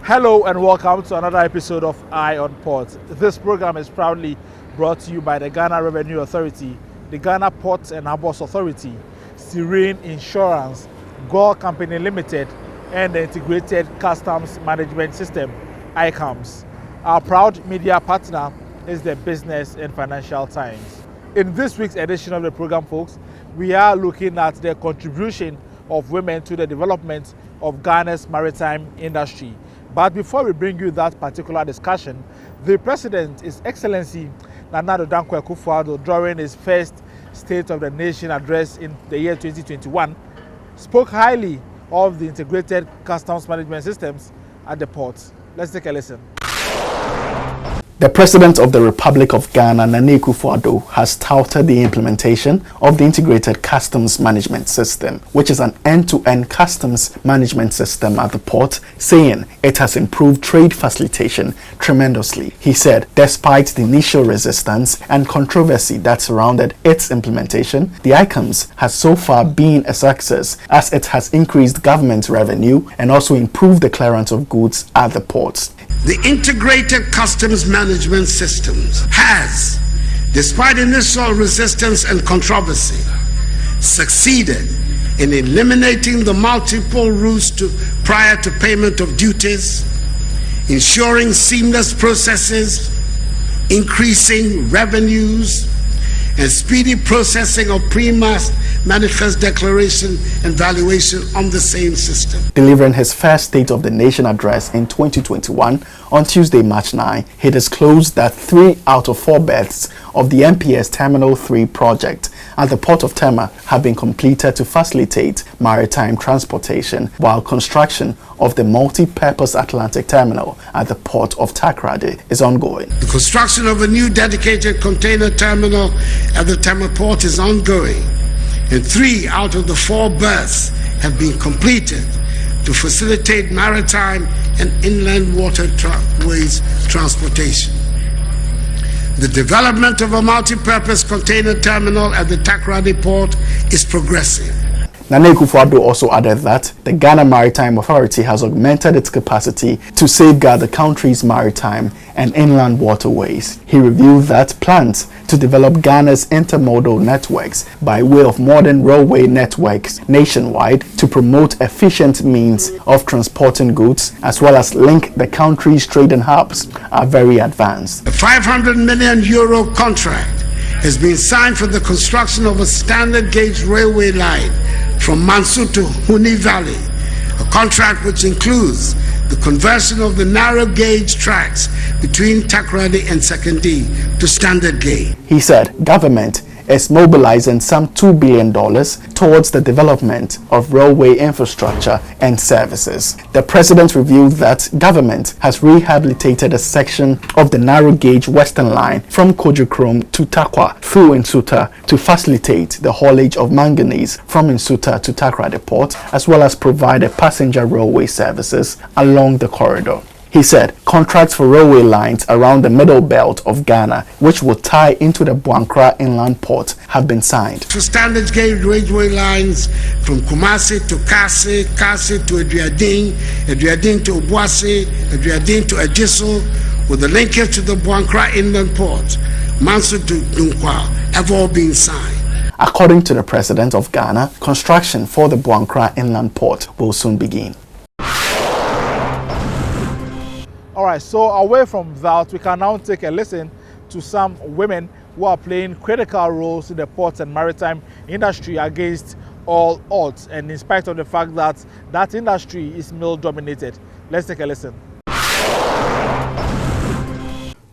Hello and welcome to another episode of Eye on Port. This program is proudly brought to you by the Ghana Revenue Authority, the Ghana Ports and Harbours Authority, Serene Insurance, Gore Company Limited, and the Integrated Customs Management System, ICAMS. Our proud media partner is the Business and Financial Times. In this week's edition of the program, folks, we are looking at the contribution of women to the development of Ghana's maritime industry. But before we bring you that particular discussion, the President, His Excellency Nana Addo Dankwa Akufo-Addo, during his first State of the Nation address in the year 2021, spoke highly of the integrated customs management systems at the ports. Let's take a listen. The President of the Republic of Ghana, Nana Akufo-Addo, has touted the implementation of the Integrated Customs Management System, which is an end-to-end customs management system at the port, saying it has improved trade facilitation tremendously. He said, despite the initial resistance and controversy that surrounded its implementation, the ICAMS has so far been a success as it has increased government revenue and also improved the clearance of goods at the ports. The Integrated Customs Management Systems has, despite initial resistance and controversy, succeeded in eliminating the multiple routes prior to payment of duties, ensuring seamless processes, increasing revenues, and speedy processing of manifest declaration and valuation on the same system. Delivering his first State of the Nation address in 2021 on Tuesday, March 9, he disclosed that 3 out of 4 berths of the MPS Terminal 3 project at the port of Tema have been completed to facilitate maritime transportation, while construction of the multi-purpose Atlantic terminal at the port of Takoradi is ongoing. The construction of a new dedicated container terminal at the Tema port is ongoing, and 3 out of the 4 berths have been completed to facilitate maritime and inland waterways transportation. The development of a multi-purpose container terminal at the Takoradi port is progressing. Nana Akufo-Addo also added that the Ghana Maritime Authority has augmented its capacity to safeguard the country's maritime and inland waterways. He revealed that plans to develop Ghana's intermodal networks by way of modern railway networks nationwide to promote efficient means of transporting goods as well as link the country's trading hubs are very advanced. A €500 million contract has been signed for the construction of a standard gauge railway line from Mansu to Huni Valley, a contract which includes the conversion of the narrow gauge tracks between Takoradi and Sekondi to standard gauge. He said government is mobilizing some $2 billion towards the development of railway infrastructure and services. The President revealed that government has rehabilitated a section of the narrow gauge Western Line from Kojikrom to Takwa through Nsuta to facilitate the haulage of manganese from Nsuta to Takoradi Port, as well as provide a passenger railway services along the corridor. He said contracts for railway lines around the middle belt of Ghana, which will tie into the Buankra inland port, have been signed. For standard gauge railway lines from Kumasi to Kasi, Kasi to Aduading, Aduading to Obuasi, Aduading to Ajiso, with the linkage to the Buankra inland port, Mansu to Dunkwa, have all been signed. According to the President of Ghana, construction for the Buankra inland port will soon begin. Alright, so away from that, we can now take a listen to some women who are playing critical roles in the ports and maritime industry against all odds, and in spite of the fact that that industry is male-dominated. Let's take a listen.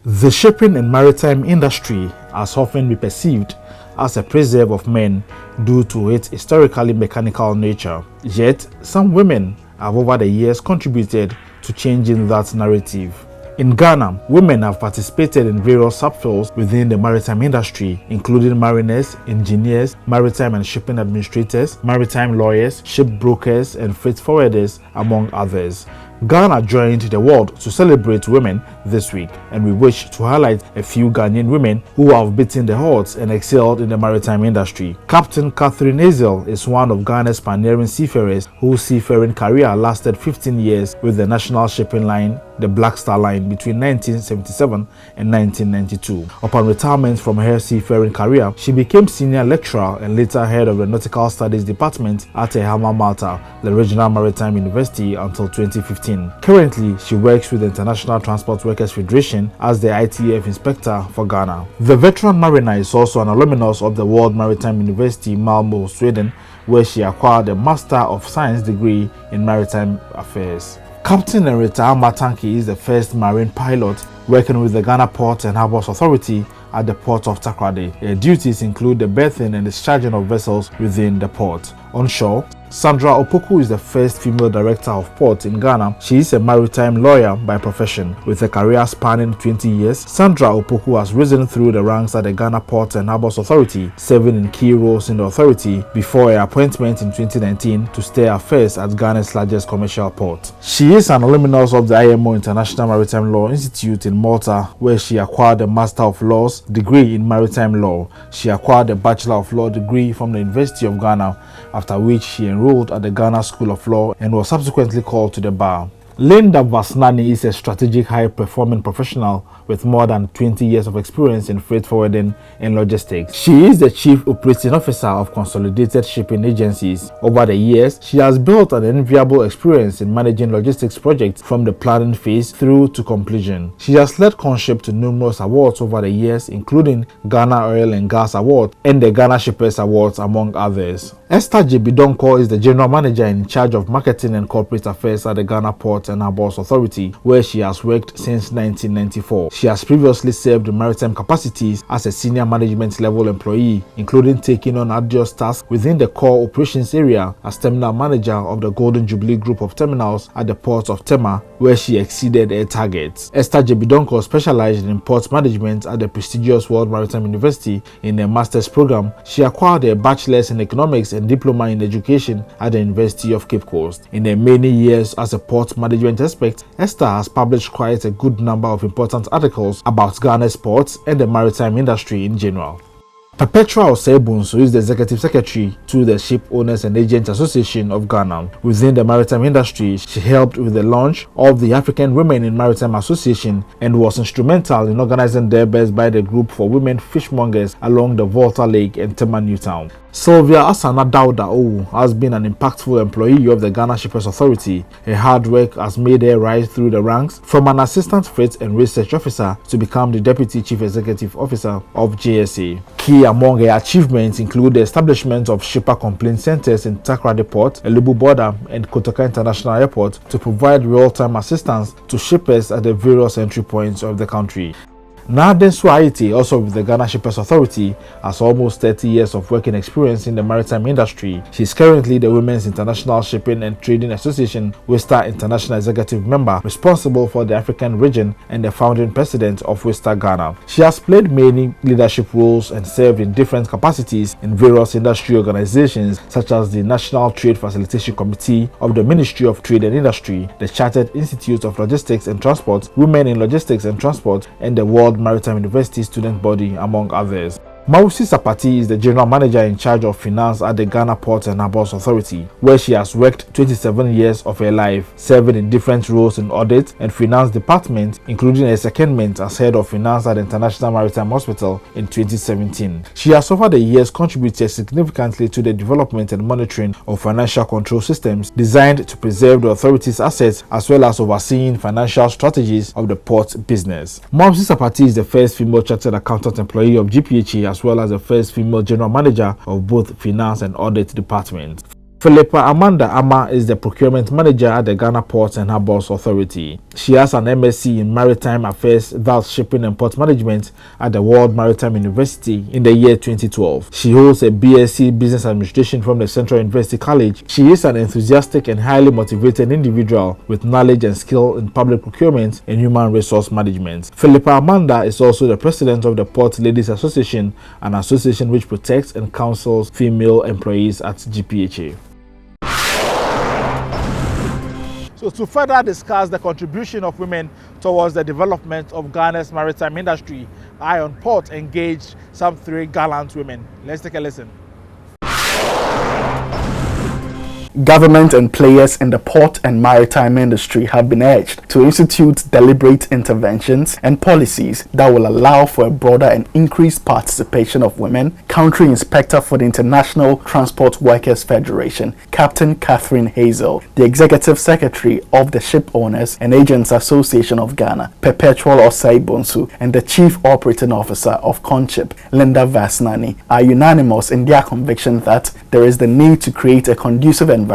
The shipping and maritime industry has often been perceived as a preserve of men due to its historically mechanical nature. Yet, some women have over the years contributed to changing that narrative. In Ghana, women have participated in various subfields within the maritime industry, including mariners, engineers, maritime and shipping administrators, maritime lawyers, ship brokers, and freight forwarders, among others. Ghana joined the world to celebrate women this week, and we wish to highlight a few Ghanaian women who have beaten the odds and excelled in the maritime industry. Captain Catherine Hazel is one of Ghana's pioneering seafarers whose seafaring career lasted 15 years with the national shipping line, the Black Star Line, between 1977 and 1992. Upon retirement from her seafaring career, she became senior lecturer and later head of the Nautical Studies Department at Tema, Malta, the regional maritime university, until 2015. Currently, she works with the International Transport Workers Federation as the ITF inspector for Ghana. The veteran mariner is also an alumnus of the World Maritime University, Malmö, Sweden, where she acquired a Master of Science degree in Maritime Affairs. Captain and retired Matanki is the first marine pilot working with the Ghana Ports and Harbours Authority at the port of Takoradi. Her duties include the berthing and discharging of vessels within the port. Onshore, Sandra Opoku is the first female director of port in Ghana. She is a maritime lawyer by profession. With a career spanning 20 years, Sandra Opoku has risen through the ranks at the Ghana Ports and Harbours Authority, serving in key roles in the authority before her appointment in 2019 to steer affairs at Ghana's largest commercial port. She is an alumnus of the IMO International Maritime Law Institute in Malta, where she acquired a Master of Laws degree in Maritime Law. She acquired a Bachelor of Law degree from the University of Ghana, after which she enrolled at the Ghana School of Law and was subsequently called to the bar. Linda Vasnani is a strategic high-performing professional with more than 20 years of experience in freight forwarding and logistics. She is the Chief Operating Officer of Consolidated Shipping Agencies. Over the years, she has built an enviable experience in managing logistics projects from the planning phase through to completion. She has led Conship to numerous awards over the years, including Ghana Oil and Gas Award and the Ghana Shippers Awards, among others. Esther J. Bidonko is the General Manager in charge of Marketing and Corporate Affairs at the Ghana Ports and Harbours Authority, where she has worked since 1994. She has previously served in maritime capacities as a senior management level employee, including taking on arduous tasks within the core operations area as terminal manager of the Golden Jubilee Group of Terminals at the port of Tema, where she exceeded her targets. Esther J. Bidonko specialized in port management at the prestigious World Maritime University in a master's program. She acquired a bachelor's in economics and diploma in education at the University of Cape Coast. In her many years as a port management expert, Esther has published quite a good number of important articles about Ghana's ports and the maritime industry in general. Perpetua Osebunso, who is the Executive Secretary to the Ship Owners and Agents Association of Ghana. Within the maritime industry, she helped with the launch of the African Women in Maritime Association and was instrumental in organizing debates by the group for women fishmongers along the Volta Lake and Tema Newtown. Sylvia Asana Dauda Owu has been an impactful employee of the Ghana Shippers Authority. Her hard work has made her rise through the ranks from an assistant freight and research officer to become the Deputy Chief Executive Officer of JSA. Key among her achievements include the establishment of shipper complaint centers in Takoradi Port, Elubu Border, and Kotoka International Airport to provide real-time assistance to shippers at the various entry points of the country. Naden Swaiti, also with the Ghana Shippers Authority, has almost 30 years of working experience in the maritime industry. She is currently the Women's International Shipping and Trading Association Westa International Executive Member, responsible for the African region and the founding president of Westa Ghana. She has played many leadership roles and served in different capacities in various industry organizations such as the National Trade Facilitation Committee of the Ministry of Trade and Industry, the Chartered Institute of Logistics and Transport, Women in Logistics and Transport, and the World Maritime University Student Body, among others. Mausi Sapati is the General Manager in charge of finance at the Ghana Ports and Harbours Authority, where she has worked 27 years of her life, serving in different roles in audit and finance department, including a secondment as head of finance at the International Maritime Hospital in 2017. She has over the years contributed significantly to the development and monitoring of financial control systems designed to preserve the authority's assets as well as overseeing financial strategies of the port business. Mausi Sapati is the first female chartered accountant employee of GPHA as well as the first female general manager of both finance and audit departments. Philippa Amanda Ama is the procurement manager at the Ghana Ports and Harbours Authority. She has an MSc in Maritime Affairs, thus Shipping and Port Management at the World Maritime University in the year 2012. She holds a BSc Business Administration from the Central University College. She is an enthusiastic and highly motivated individual with knowledge and skill in public procurement and human resource management. Philippa Amanda is also the president of the Port Ladies Association, an association which protects and counsels female employees at GPHA. So So to further discuss the contribution of women towards the development of Ghana's maritime industry, I on Port engaged some 3 gallant women. Let's take a listen. Government and players in the port and maritime industry have been urged to institute deliberate interventions and policies that will allow for a broader and increased participation of women. Country Inspector for the International Transport Workers Federation, Captain Catherine Hazel, the Executive Secretary of the Ship Owners and Agents Association of Ghana, Perpetual Osei Bonsu, and the Chief Operating Officer of Conchip, Linda Vasnani, are unanimous in their conviction that there is the need to create a conducive environment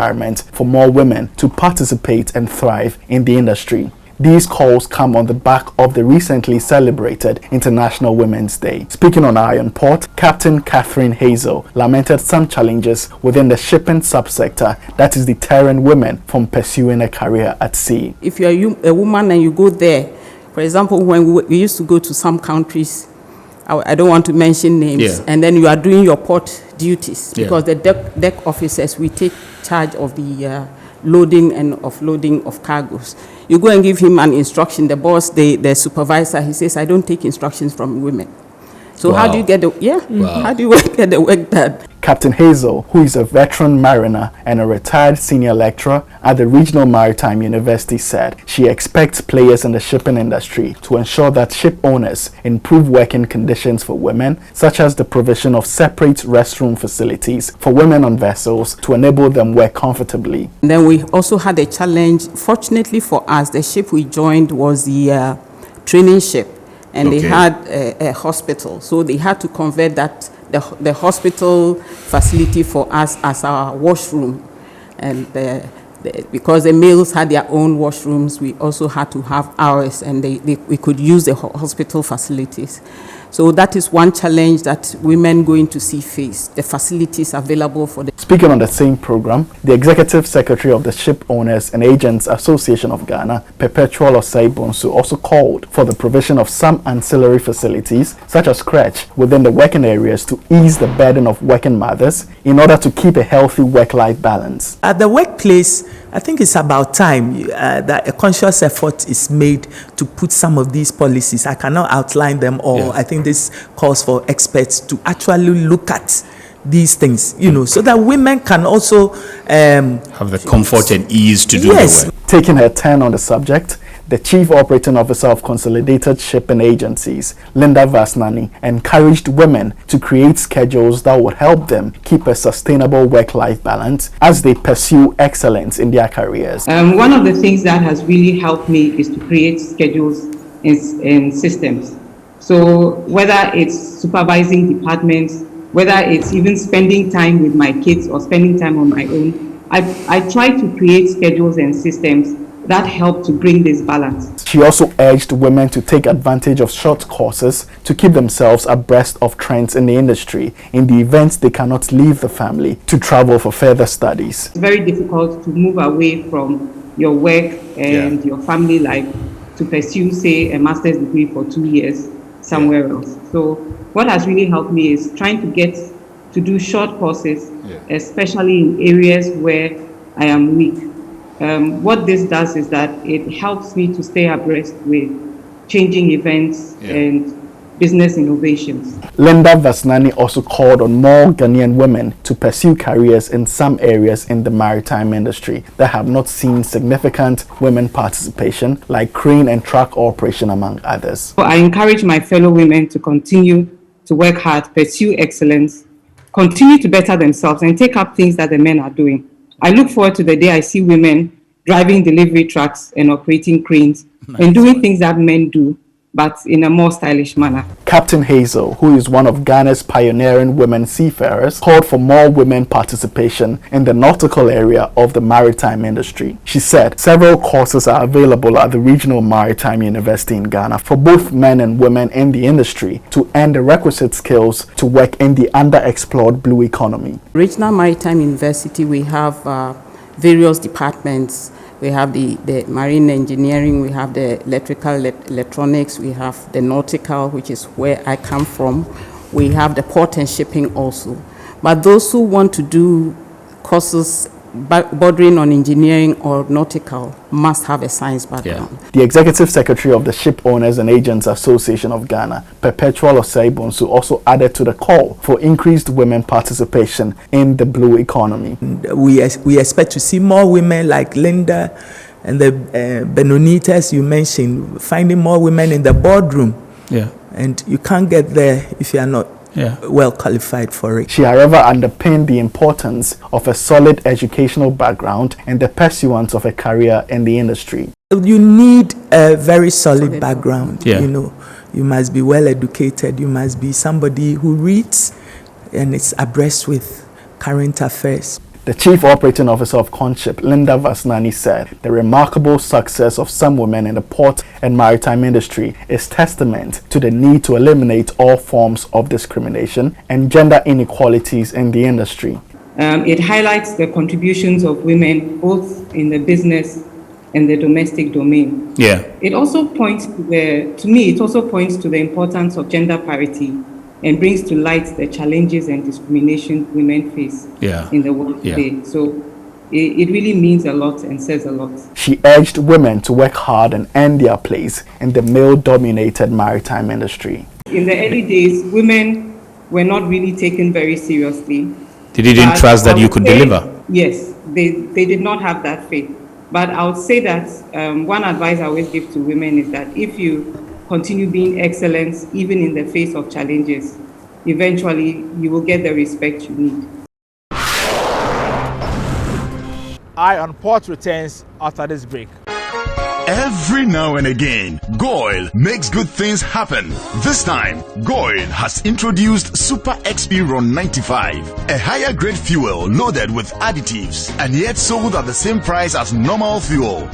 for more women to participate and thrive in the industry. These calls come on the back of the recently celebrated International Women's Day. Speaking on Iron Port, Captain Catherine Hazel lamented some challenges within the shipping subsector that is deterring women from pursuing a career at sea. If you are a woman and you go there, for example, when we used to go to some countries, I don't want to mention names, and then you are doing your port duties because the deck officers, we take charge of the loading and offloading of cargoes. You go and give him an instruction, the boss, the supervisor, he says, I don't take instructions from women. So how do you get the how do you get the work done? Captain Hazel, who is a veteran mariner and a retired senior lecturer at the Regional Maritime University, said she expects players in the shipping industry to ensure that ship owners improve working conditions for women, such as the provision of separate restroom facilities for women on vessels to enable them work comfortably. And then we also had a challenge. Fortunately for us, the ship we joined was the training ship, and they had a hospital, so they had to convert that the hospital facility for us as our washroom, and because the males had their own washrooms, we also had to have ours, and we could use the hospital facilities. So that is one challenge that women going to sea face, the facilities available for them. Speaking on the same program, the Executive Secretary of the Ship Owners and Agents Association of Ghana, Perpetual Osei Bonsu, also called for the provision of some ancillary facilities, such as crèche, within the working areas to ease the burden of working mothers in order to keep a healthy work-life balance. At the workplace, I think it's about time that a conscious effort is made to put some of these policies. I cannot outline them all. I think this calls for experts to actually look at these things, so that women can also have the comfort and ease to do the work. Taking her turn on the subject, the Chief Operating Officer of Consolidated Shipping Agencies, Linda Vasnani, encouraged women to create schedules that would help them keep a sustainable work-life balance as they pursue excellence in their careers. One of the things that has really helped me is to create schedules and systems. So whether it's supervising departments, whether it's even spending time with my kids or spending time on my own, I try to create schedules and systems that help to bring this balance. She also urged women to take advantage of short courses to keep themselves abreast of trends in the industry in the event they cannot leave the family to travel for further studies. It's very difficult to move away from your work and your family life to pursue, say, a master's degree for 2 years somewhere else. So what has really helped me is trying to get to do short courses, especially in areas where I am weak. What this does is that it helps me to stay abreast with changing events and business innovations. Linda Vasnani also called on more Ghanaian women to pursue careers in some areas in the maritime industry that have not seen significant women participation, like crane and truck operation, among others. So I encourage my fellow women to continue to work hard, pursue excellence, continue to better themselves, and take up things that the men are doing. I look forward to the day I see women driving delivery trucks and operating cranes and doing things that men do, but in a more stylish manner. Captain Hazel, who is one of Ghana's pioneering women seafarers, called for more women participation in the nautical area of the maritime industry. She said several courses are available at the Regional Maritime University in Ghana for both men and women in the industry to earn the requisite skills to work in the underexplored blue economy. Regional Maritime University, we have various departments. We have the marine engineering, we have the electrical, electronics, we have the nautical, which is where I come from. We have the port and shipping also. But those who want to do courses bordering on engineering or nautical must have a science background. Yeah. The Executive Secretary of the Ship Owners and Agents Association of Ghana, Perpetual Osaibonsu, also added to the call for increased women participation in the blue economy. We expect to see more women like Linda and the Benonitas you mentioned, finding more women in the boardroom. Yeah. And you can't get there if you are not well qualified for it. She, however, underpinned the importance of a solid educational background and the pursuance of a career in the industry. You need a very solid background. Yeah. You know, you must be well educated. You must be somebody who reads and is abreast with current affairs. The Chief Operating Officer of Conship, Linda Vasnani, said the remarkable success of some women in the port and maritime industry is testament to the need to eliminate all forms of discrimination and gender inequalities in the industry. It highlights the contributions of women both in the business and the domestic domain. Yeah. It also points to the importance of gender parity and brings to light the challenges and discrimination women face in the world today. So it really means a lot and says a lot. She urged women to work hard and earn their place in the male-dominated maritime industry. In the early days, women were not really taken very seriously. They didn't trust that you could deliver. Yes, they did not have that faith. But I would say that one advice I always give to women is that if you continue being excellent, even in the face of challenges, eventually you will get the respect you need. Eye on Port returns after this break. Every now and again, Goil makes good things happen. This time, Goil has introduced Super XP Ron 95, a higher grade fuel loaded with additives and yet sold at the same price as normal fuel.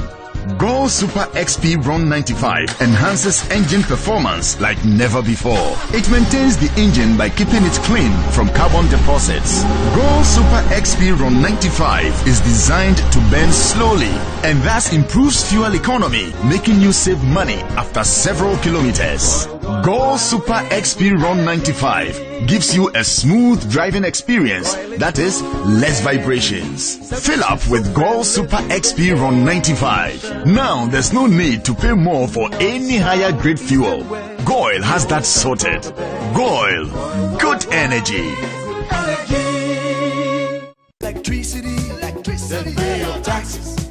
Goil Super XP Ron 95 enhances engine performance like never before. It maintains the engine by keeping it clean from carbon deposits. Goil Super XP Ron 95 is designed to burn slowly and thus improves fuel economy, making you save money after several kilometers. Goil Super XP Ron 95 gives you a smooth driving experience, that is, less vibrations. Fill up with Goil Super XP Ron 95. Now there's no need to pay more for any higher grade fuel. Goil has that sorted. Goil, good energy. Electricity, then pay your taxes.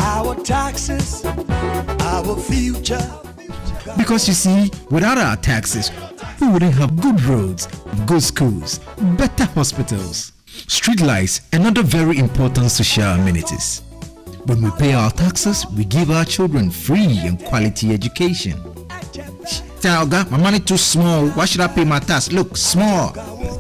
Our taxes, our future. Because you see, without our taxes, we wouldn't have good roads, good schools, better hospitals, street lights, and other very important social amenities. When we pay our taxes, we give our children free and quality education. Talga, my money too small. Why should I pay my tax? Look, small.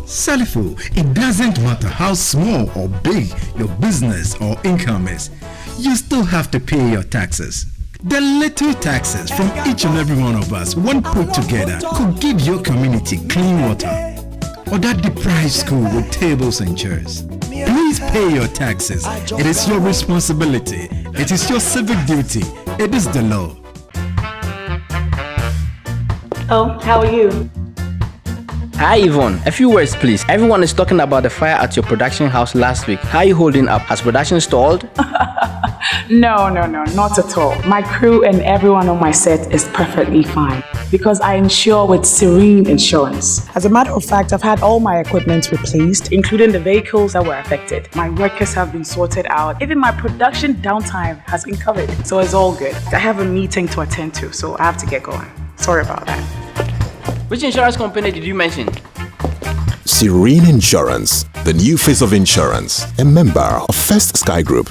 Salifo, it doesn't matter how small or big your business or income is. You still have to pay your taxes. The little taxes from each and every one of us, when put together, could give your community clean water or that deprived school with tables and chairs. Please pay your taxes. It is your responsibility. It is your civic duty. It is the law. Oh, how are you? Hi Yvonne, a few words please. Everyone is talking about the fire at your production house last week. How are you holding up? Has production stalled? No, not at all. My crew and everyone on my set is perfectly fine because I insure with Serene Insurance. As a matter of fact, I've had all my equipment replaced, including the vehicles that were affected. My workers have been sorted out. Even my production downtime has been covered. So it's all good. I have a meeting to attend to, so I have to get going. Sorry about that. Which insurance company did you mention? Serene Insurance, the new face of insurance, a member of First Sky Group.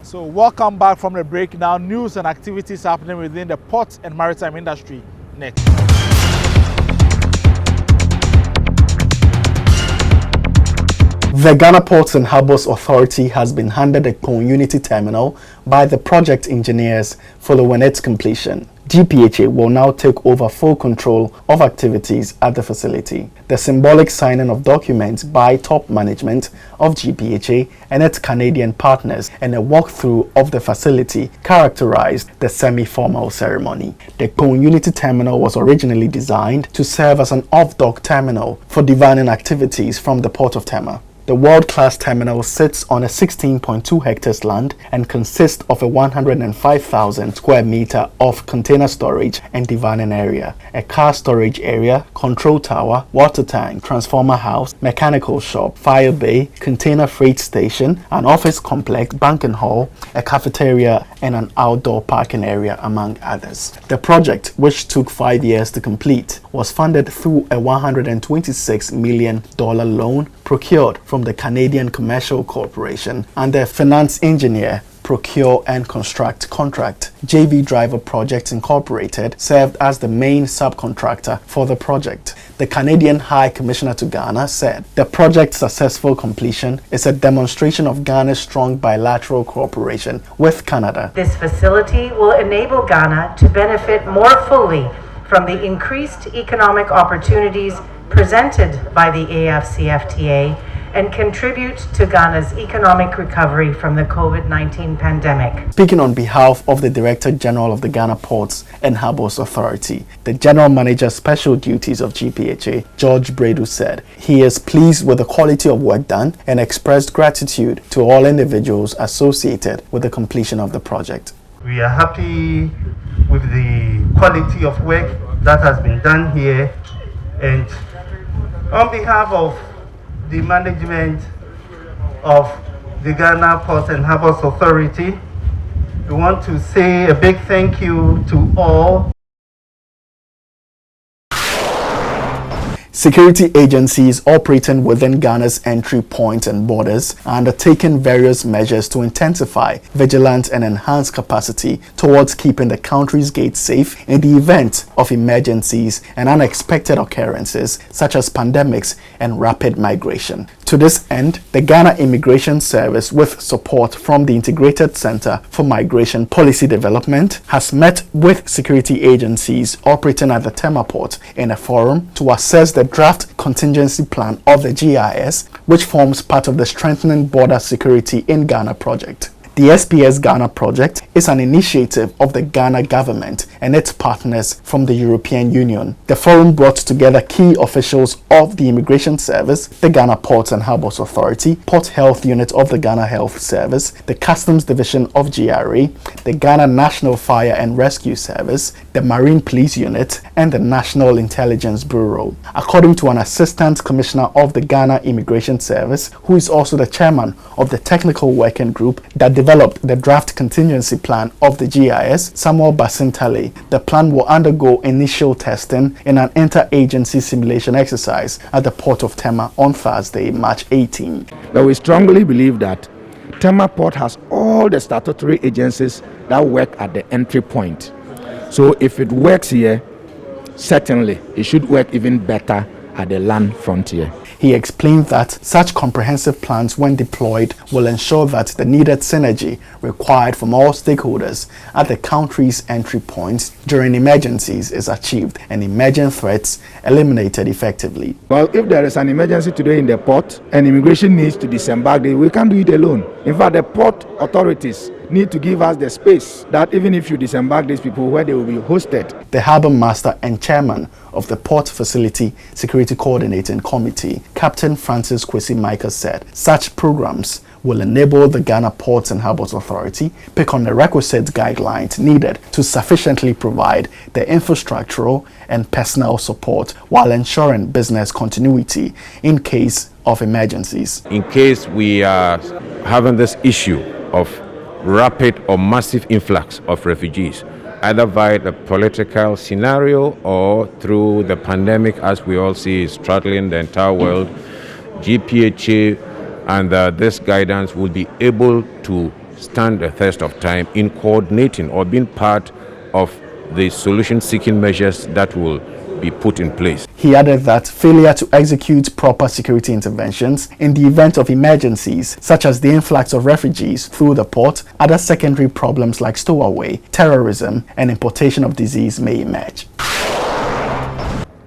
So welcome back from the break. Now news and activities happening within the port and maritime industry next. The Ghana Ports and Harbours Authority has been handed a community terminal by the project engineers following its completion. GPHA will now take over full control of activities at the facility. The symbolic signing of documents by top management of GPHA and its Canadian partners and a walkthrough of the facility characterized the semi-formal ceremony. The community terminal was originally designed to serve as an off-dock terminal for divining activities from the Port of Tema. The world-class terminal sits on a 16.2 hectares land and consists of a 105,000 square meter of container storage and divining area, a car storage area, control tower, water tank, transformer house, mechanical shop, fire bay, container freight station, an office complex, banquet hall, a cafeteria, and an outdoor parking area, among others. The project, which took 5 years to complete, was funded through a $126 million loan procured from the Canadian Commercial Corporation and the finance engineer procure and construct contract. JV Driver Projects Incorporated served as the main subcontractor for the project. The Canadian High Commissioner to Ghana said the project's successful completion is a demonstration of Ghana's strong bilateral cooperation with Canada. This facility will enable Ghana to benefit more fully from the increased economic opportunities presented by the AFCFTA and contribute to Ghana's economic recovery from the COVID-19 pandemic. Speaking on behalf of the Director General of the Ghana Ports and Harbours Authority, the General Manager Special Duties of GPHA, George Bredu, said he is pleased with the quality of work done and expressed gratitude to all individuals associated with the completion of the project. We are happy with the quality of work that has been done here, and on behalf of the management of the Ghana Ports and Harbours Authority, we want to say a big thank you to all. Security agencies operating within Ghana's entry points and borders are undertaking various measures to intensify vigilance and enhance capacity towards keeping the country's gates safe in the event of emergencies and unexpected occurrences such as pandemics and rapid migration. To this end, the Ghana Immigration Service, with support from the Integrated Center for Migration Policy Development, has met with security agencies operating at the Tema port in a forum to assess the draft contingency plan of the GIS, which forms part of the Strengthening Border Security in Ghana project. The SPS Ghana project is an initiative of the Ghana government and its partners from the European Union. The forum brought together key officials of the Immigration Service, the Ghana Ports and Harbours Authority, Port Health Unit of the Ghana Health Service, the Customs Division of GRA, the Ghana National Fire and Rescue Service, the Marine Police Unit, and the National Intelligence Bureau. According to an Assistant Commissioner of the Ghana Immigration Service, who is also the chairman of the Technical Working Group that developed the draft contingency plan of the GIS, Samuel Basintale, the plan will undergo initial testing in an inter-agency simulation exercise at the Port of Tema on Thursday, March 18. But we strongly believe that Tema Port has all the statutory agencies that work at the entry point. So if it works here, certainly it should work even better at the land frontier. He explained that such comprehensive plans, when deployed, will ensure that the needed synergy required from all stakeholders at the country's entry points during emergencies is achieved and emergent threats eliminated effectively. Well, if there is an emergency today in the port and immigration needs to disembark, we can't do it alone. In fact, the port authorities need to give us the space that even if you disembark these people, where they will be hosted. The Harbour Master and Chairman of the Port Facility Security Coordinating Committee, Captain Francis Kwesi Michael, said such programs will enable the Ghana Ports and Harbours Authority pick on the requisite guidelines needed to sufficiently provide the infrastructural and personnel support while ensuring business continuity in case of emergencies. In case we are having this issue of rapid or massive influx of refugees, either via the political scenario or through the pandemic, as we all see is straddling the entire world, GPHA and this guidance will be able to stand the test of time in coordinating or being part of the solution-seeking measures that will be put in place. He added that failure to execute proper security interventions in the event of emergencies, such as the influx of refugees through the port, other secondary problems like stowaway, terrorism, and importation of disease may emerge.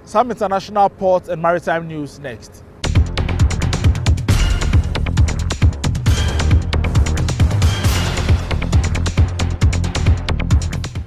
Some international port and maritime news next.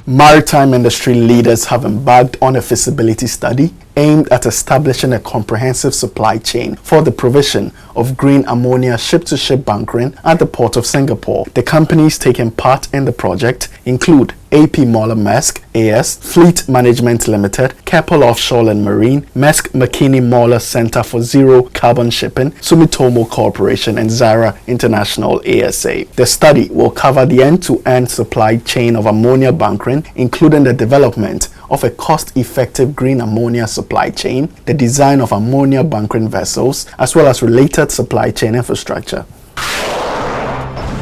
Maritime industry leaders have embarked on a feasibility study aimed at establishing a comprehensive supply chain for the provision of green ammonia ship-to-ship bunkering at the Port of Singapore. The companies taking part in the project include AP Moller Maersk AS, Fleet Management Limited, Keppel Offshore and Marine, Maersk McKinney Moller Center for Zero Carbon Shipping, Sumitomo Corporation, and Zara International ASA. The study will cover the end-to-end supply chain of ammonia bunkering, including the development of a cost-effective green ammonia supply chain, the design of ammonia bunkering vessels, as well as related supply chain infrastructure.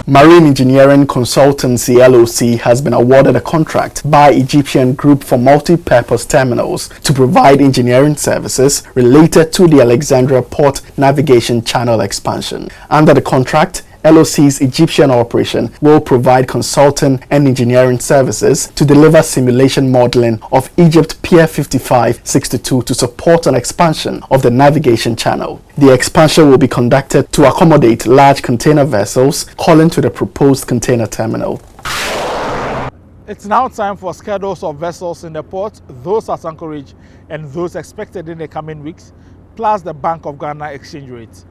Marine Engineering Consultancy LOC has been awarded a contract by Egyptian Group for multi-purpose terminals to provide engineering services related to the Alexandria Port Navigation Channel expansion. Under the contract, LOC's Egyptian operation will provide consulting and engineering services to deliver simulation modeling of Egypt Pier 5562 to support an expansion of the navigation channel. The expansion will be conducted to accommodate large container vessels calling to the proposed container terminal. It's now time for schedules of vessels in the port, those at anchorage and those expected in the coming weeks, plus the Bank of Ghana exchange rate.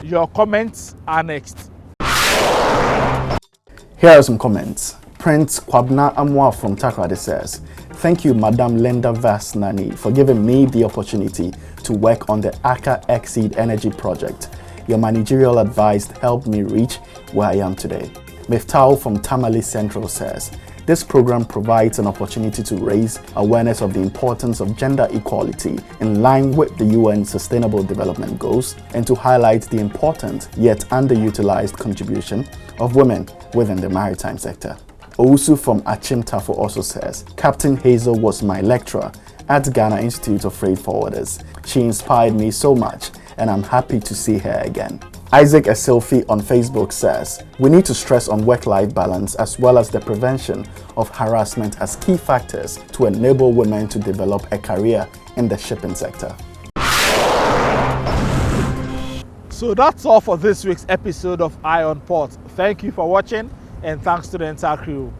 Your comments are next. Here are some comments. Prince Kwabna Amwa from Takrade says, "Thank you, Madam Linda Vasnani, for giving me the opportunity to work on the Aka Exceed Energy project. Your managerial advice helped me reach where I am today." Miftao from Tamale Central says, "This program provides an opportunity to raise awareness of the importance of gender equality in line with the UN Sustainable Development Goals and to highlight the important yet underutilized contribution of women within the maritime sector." Owusu from Achim Tafo also says, "Captain Hazel was my lecturer at Ghana Institute of Freight Forwarders. She inspired me so much and I'm happy to see her again." Isaac Esilfi on Facebook says, "We need to stress on work-life balance as well as the prevention of harassment as key factors to enable women to develop a career in the shipping sector." So that's all for this week's episode of Eye on Port. Thank you for watching and thanks to the entire crew.